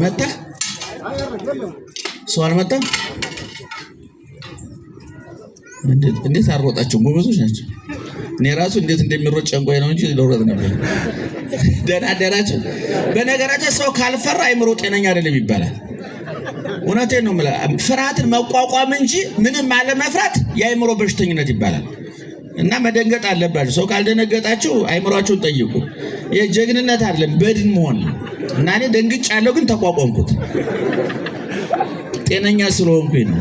መጣ ሰው አልመጣም። እንዴት አሮጣቸው? ጎበዞች ናቸው። እኔ ራሱ እንዴት እንደሚሮጥ ጨንቆይ ነው እንጂ ልሮጥ ነበር። ደህና አደራችሁ። በነገራችን ሰው ካልፈራ አይምሮ ጤነኛ አይደለም ይባላል። እውነቴን ነው የምልህ። ፍርሃትን መቋቋም እንጂ ምንም አለመፍራት የአይምሮ በሽተኝነት ይባላል። እና መደንገጥ አለባችሁ። ሰው ካልደነገጣችሁ አይምሮአችሁን ጠይቁ። የጀግንነት አይደለም በድን መሆን። እና እኔ ደንግጫለሁ ግን ተቋቋምኩት። ጤነኛ ስለሆንኩኝ ነው።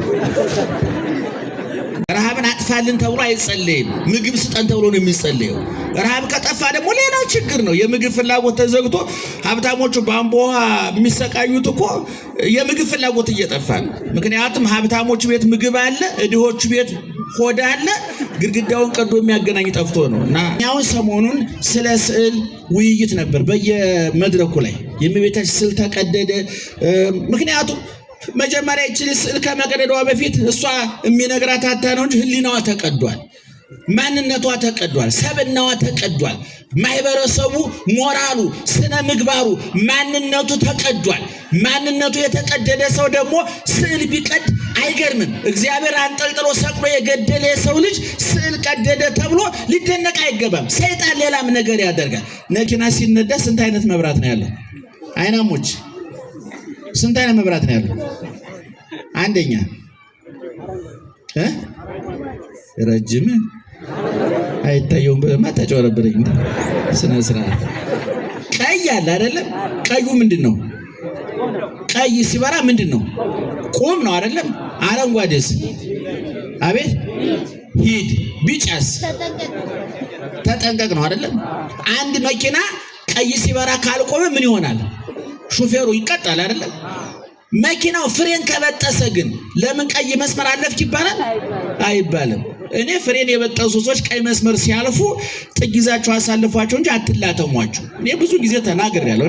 ረሃብን አጥፋልን ተብሎ አይጸለይም። ምግብ ስጠን ተብሎ ነው የሚጸለየው። ረሃብ ከጠፋ ደግሞ ሌላው ችግር ነው። የምግብ ፍላጎት ተዘግቶ ሀብታሞቹ በአምቦ ውሃ የሚሰቃዩት እኮ የምግብ ፍላጎት እየጠፋ ነው። ምክንያቱም ሀብታሞቹ ቤት ምግብ አለ፣ ድሆቹ ቤት ሆድ አለ። ግድግዳውን ቀዶ የሚያገናኝ ጠፍቶ ነው። እና አሁን ሰሞኑን ስለ ስዕል ውይይት ነበር በየመድረኩ ላይ። የእመቤታችን ስዕል ተቀደደ። ምክንያቱም መጀመሪያ ይችል ስዕል ከመቀደዷ በፊት እሷ የሚነግራት አታ ነው እንጂ ህሊናዋ ተቀዷል፣ ማንነቷ ተቀዷል፣ ሰብናዋ ተቀዷል፣ ማህበረሰቡ ሞራሉ፣ ስነ ምግባሩ፣ ማንነቱ ተቀዷል። ማንነቱ የተቀደደ ሰው ደግሞ ስዕል ቢቀድ አይገርምም። እግዚአብሔር አንጠልጥሎ ሰቅሎ የገደለ የሰው ልጅ ስዕል ቀደደ ተብሎ ሊደነቅ አይገባም። ሰይጣን ሌላም ነገር ያደርጋል። መኪና ሲነዳ ስንት አይነት መብራት ነው ያለው? አይናሞች ስንት አይነት መብራት ነው ያለው? አንደኛ ረጅም አይታየውም በማ ተጨወረብረኝ ስነ ስርዓት። ቀይ አለ አይደለም? ቀዩ ምንድነው? ቀይ ሲበራ ምንድነው? ቆም ነው አይደለም? አረንጓዴስ? አቤት ሂድ። ቢጫስ? ተጠንቀቅ ነው አይደለም? አንድ መኪና ቀይ ሲበራ ካልቆመ ምን ይሆናል? ሹፌሩ ይቀጣል አይደለም? መኪናው ፍሬን ከበጠሰ ግን ለምን ቀይ መስመር አለፍክ ይባላል? አይባልም። እኔ ፍሬን የበጠሱ ሰዎች ቀይ መስመር ሲያልፉ ጥግ ይዛችሁ አሳልፏቸው እንጂ አትላተሟቸው። እኔ ብዙ ጊዜ ተናግሬያለሁ።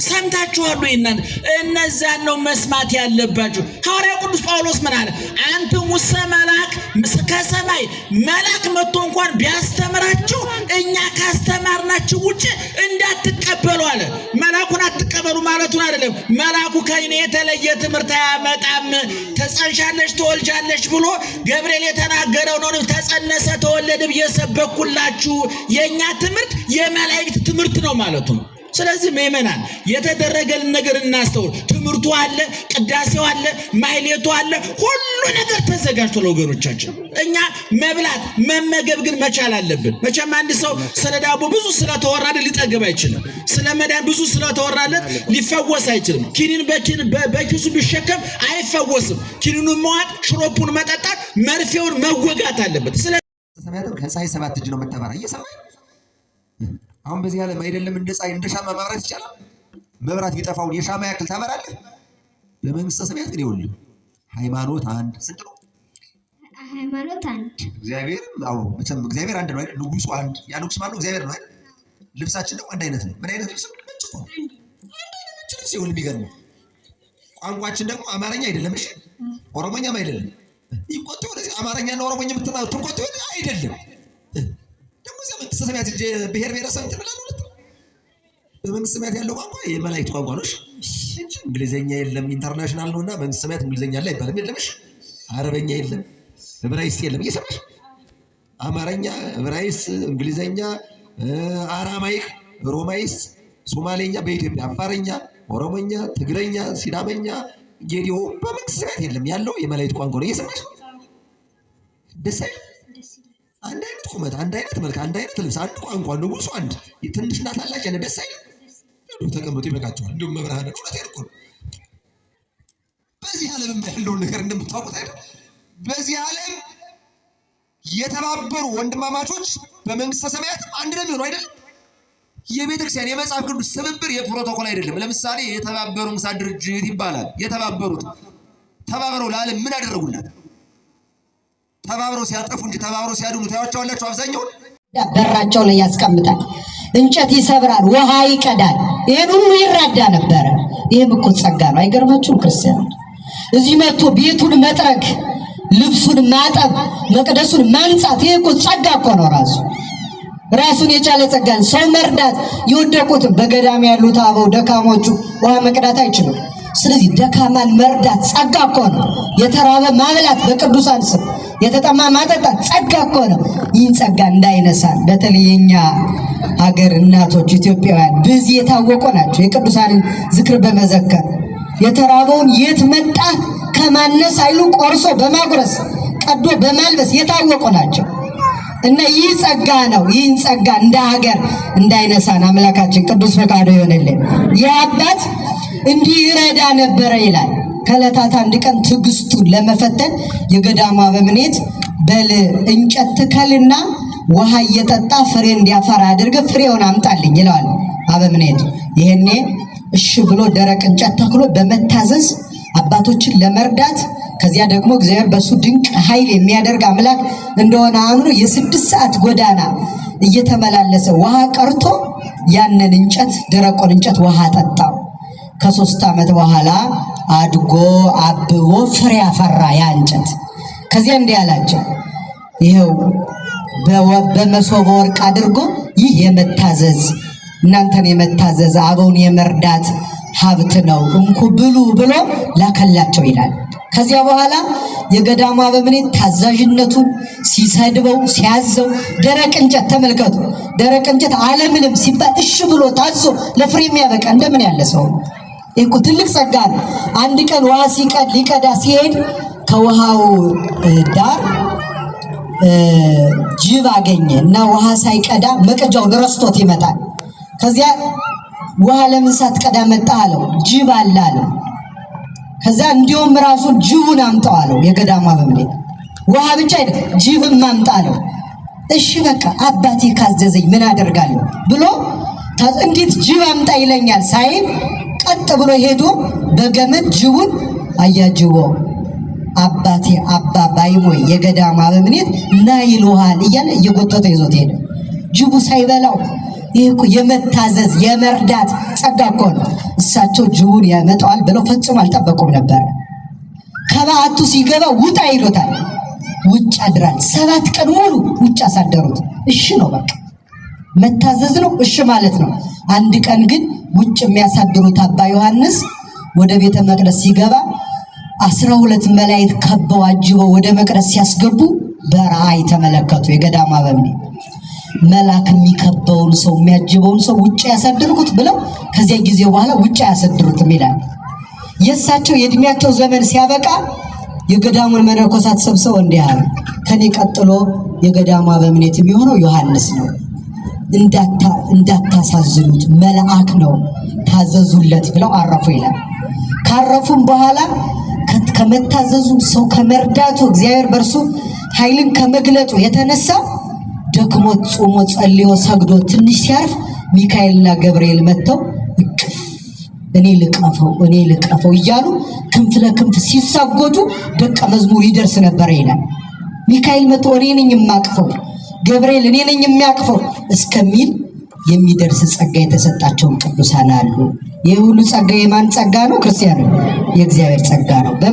ሰምታችኋል እናንተ። እነዛን ነው መስማት ያለባችሁ። ሐዋርያው ቅዱስ ጳውሎስ ምን አለ? አንተ ሙሴ መልአክ ከሰማይ መልአክ መጥቶ እንኳን ቢያስተምራችሁ እኛ ካስተማርናችሁ ውጭ እንዳትቀበሉ አለ። መልአኩን አትቀበሉ ማለቱን አይደለም። መልአኩ ከእኔ የተለየ ትምህርት አያመጣም። ተጸንሻለሽ ትወልጃለሽ ብሎ ገብርኤል የተናገረው ነው። ተጸነሰ ተወለደ የሰበኩላችሁ የኛ ትምህርት የመላእክት ትምህርት ነው ማለቱ ነው። ስለዚህ ምእመናን የተደረገልን ነገር እናስተውል። ትምህርቱ አለ፣ ቅዳሴው አለ፣ ማህሌቱ አለ፣ ሁሉ ነገር ተዘጋጅቶ ለወገኖቻችን እኛ መብላት መመገብ ግን መቻል አለብን። መቼም አንድ ሰው ስለ ዳቦ ብዙ ስለተወራለት ሊጠገብ አይችልም። ስለ መዳን ብዙ ስለተወራለት ሊፈወስ አይችልም። ኪኒን በኪሱ ቢሸከም አይፈወስም። ኪኒኑን መዋጥ፣ ሽሮፑን መጠጣት፣ መርፌውን መወጋት አለበት። ስለዚህ ከፀሐይ 7 እጅ ነው መተባራ እየሰማይ አሁን በዚህ ዓለም አይደለም እንደ ፀሐይ እንደ ሻማ ማብራት ይቻላል። መብራት ቢጠፋውን የሻማ ያክል ታበራለህ። በመንግስተ ሰማያት ግን ይኸውልህ ሃይማኖት አንድ ስንት ነው? ሃይማኖት አንድ እግዚአብሔር መቼም እግዚአብሔር አንድ ነው አይደል? ንጉሱ አንድ። ያ ንጉስ ማለት እግዚአብሔር ነው አይደል? ልብሳችን ደግሞ አንድ አይነት ነው። ምን አይነት ልብስ? ነጭ ነው። አንድ አይነት ነጭ ልብስ ይሁን የሚገርም። ቋንቋችን ደግሞ አማርኛ አይደለም። እሺ ኦሮሞኛም አይደለም። ይቆጥ ወደዚህ አማርኛና ኦሮሞኛ የምትማሩ ትቆጥ አይደለም። ደግሞ ዘመንግስተ ሰማያት ብሔር ብሔረሰብ ትላለህ። በመንግስተ ሰማያት ያለው ቋንቋ የመላእክት ቋንቋ ነው እንጂ እንግሊዘኛ የለም። ኢንተርናሽናል ነውና መንግስተ ሰማያት እንግሊዘኛ ላይ አይባልም። የለምሽ አረበኛ የለም፣ ዕብራይስጥ የለም። እየሰማሽ አማርኛ፣ ዕብራይስጥ፣ እንግሊዘኛ፣ አራማይክ፣ ሮማይስ፣ ሶማሌኛ በኢትዮጵያ አፋርኛ፣ ኦሮሞኛ፣ ትግረኛ፣ ሲዳመኛ፣ ጌዲዮ በመንግስተ ሰማያት የለም። ያለው የመላእክት ቋንቋ ነው። እየሰማሽ ደስ አይልም? አንድ አይነት ቁመት፣ አንድ አይነት መልክ፣ አንድ አይነት ልብስ፣ አንድ ቋንቋ፣ ንጉሱ አንድ። ትንሽና ታላቅ ያለ ደስ አይልም? ተቀምጡ ይበቃቸዋል። እንዲሁም መብርሃን እውነቴን እኮ ነው። በዚህ ዓለም ያለውን ነገር እንደምታውቁት አይደል? በዚህ ዓለም የተባበሩ ወንድማማቾች በመንግስተ ሰማያት አንድ ነው የሚሆኑ አይደል? የቤተክርስቲያን የመጽሐፍ ቅዱስ ትብብር የፕሮቶኮል አይደለም። ለምሳሌ የተባበሩ መንግስታት ድርጅት ይባላል። የተባበሩት ተባብረው ለዓለም ምን አደረጉላት? ተባብረው ሲያጠፉ እንጂ ተባብረው ሲያድኑ ታያቸዋላችሁ። አብዛኛው በራቸው ላይ ያስቀምጣል፣ እንጨት ይሰብራል፣ ውሃ ይቀዳል። ይሄን ሁሉ ይራዳ ነበረ። ይሄም እኮ ጸጋ ነው። አይገርማችሁም? ክርስቲያን እዚህ መጥቶ ቤቱን መጥረግ፣ ልብሱን ማጠብ፣ መቅደሱን ማንጻት፣ ይሄ እኮ ጸጋ እኮ ነው ራሱ። ራሱን የቻለ ጸጋን ሰው መርዳት የወደቁትን በገዳም ያሉት አበው ደካሞቹ ውሃ መቅዳት አይችሉም። ስለዚህ ደካማን መርዳት ጸጋ እኮ ነው። የተራበ ማብላት በቅዱሳን ስም የተጠማ ማጠጣት ጸጋ እኮ ነው። ይህን ጸጋ እንዳይነሳን በተለይ የኛ ሀገር እናቶች ኢትዮጵያውያን በዚህ የታወቁ ናቸው። የቅዱሳንን ዝክር በመዘከር የተራበውን የት መጣ ከማነስ አይሉ ቆርሶ በማጉረስ ቀዶ በማልበስ የታወቁ ናቸው። እና ይህ ጸጋ ነው። ይህን ጸጋ እንደ ሀገር እንዳይነሳን አምላካችን ቅዱስ ፈቃዱ ይሆንልን። ይህ አባት እንዲህ ይረዳ ነበረ ይላል። ከዕለታት አንድ ቀን ትዕግስቱን ለመፈተን የገዳሙ አበምኔት በል እንጨት ትከልና ውሃ እየጠጣ ፍሬ እንዲያፈራ አድርገህ ፍሬውን አምጣልኝ ይለዋል አበምኔቱ። ይሄኔ እሺ ብሎ ደረቅ እንጨት ተክሎ በመታዘዝ አባቶችን ለመርዳት ከዚያ ደግሞ እግዚአብሔር በሱ ድንቅ ኃይል የሚያደርግ አምላክ እንደሆነ አምኖ የ6 ሰዓት ጎዳና እየተመላለሰ ውሃ ቀርቶ ያንን እንጨት ደረቁን እንጨት ውሃ ጠጣው። ከ3 ዓመት በኋላ አድጎ አብቦ ፍሬ አፈራ ያ እንጨት። ከዚያ እንዲህ አላቸው፣ ይሄው በመሶበ ወርቅ አድርጎ ይህ የመታዘዝ እናንተን የመታዘዝ አበውን የመርዳት ሀብት ነው፣ እንኩ ብሉ ብሎ ላከላቸው ይላል። ከዚያ በኋላ የገዳሙ አበምኔት ታዛዥነቱን ሲሰድበው ሲያዘው ደረቅ እንጨት ተመልከቱ፣ ደረቅ እንጨት አለምልም ሲባል እሺ ብሎ ታዞ ለፍሬ የሚያበቃ እንደምን ያለ ሰው! እኮ ትልቅ ጸጋ ነው። አንድ ቀን ውሃ ሊቀዳ ሲሄድ ከውሃው ዳር ጅብ አገኘ እና ውሃ ሳይቀዳ መቀጃውን ረስቶት ይመጣል። ከዚያ ውሃ ለምን ሳትቀዳ መጣ አለው። ጅብ አለ አለው። ከዛ እንዲያውም ራሱ ጅቡን አምጣው አለው የገዳሙ አበምኔት። ውሃ ብቻ አይደል ጅብም ማምጣ አለው። እሺ በቃ አባቴ ካዘዘኝ ምን አደርጋለሁ ብሎ እንዴት ጅብ አምጣ ይለኛል ሳይል ቀጥ ብሎ ሄዶ በገመድ ጅቡን አያጅቦ አባቴ አባ ባይሞይ የገዳሙ አበምኔት ና ይልሃል እያለ እየጎተተ ይዞት ሄደ። ጅቡ ሳይበላው ይህ እኮ የመታዘዝ የመርዳት ጸጋ እኮ ነው። እሳቸው ጅቡን ያመጣዋል ብለው ፈጽሞ አልጠበቁም ነበር። ከበዓቱ ሲገባ ውጣ ይሎታል። ውጭ አድራል። 7 ቀን ሙሉ ውጭ አሳደሩት። እሺ ነው በቃ መታዘዝ ነው፣ እሺ ማለት ነው። አንድ ቀን ግን ውጭ የሚያሳድሩት አባ ዮሐንስ ወደ ቤተ መቅደስ ሲገባ 12 መላእክት ከበው አጅበው ወደ መቅደስ ሲያስገቡ በራእይ ተመለከቱ። የገዳሙ አበምኔት መልአክ የሚከበውን ሰው የሚያጅበውን ሰው ውጭ ያሳድሩት ብለው ከዚያ ጊዜ በኋላ ውጭ ያሳድሩትም ይላል። የእሳቸው የእድሜያቸው ዘመን ሲያበቃ የገዳሙን መነኮሳት ሰብስበው እንዲህ አሉ፣ ከኔ ቀጥሎ የገዳሙ አበምኔት የሚሆነው ዮሐንስ ነው። እንዳታሳዝኑት መልአክ ነው፣ ታዘዙለት ብለው አረፉ ይላል። ካረፉም በኋላ ከመታዘዙ ሰው ከመርዳቱ እግዚአብሔር በርሱ ኃይልን ከመግለጡ የተነሳ ደክሞት ጾሞ ጸልዮ ሰግዶ ትንሽ ሲያርፍ ሚካኤልና ገብርኤል መጥተው እኔ ልቀፈው እያሉ ክንፍ ለክንፍ ሲሳጎዱ ደቀ መዝሙር ይደርስ ነበር ይላል። ሚካኤል መጥቶ እኔ ነኝ የማቅፈው፣ ገብርኤል እኔ ነኝ የሚያቅፈው እስከሚል የሚደርስ ጸጋ የተሰጣቸውን ቅዱሳን አሉ። ይህ ሁሉ ጸጋ የማን ጸጋ ነው? ክርስቲያኑ የእግዚአብሔር ጸጋ ነው።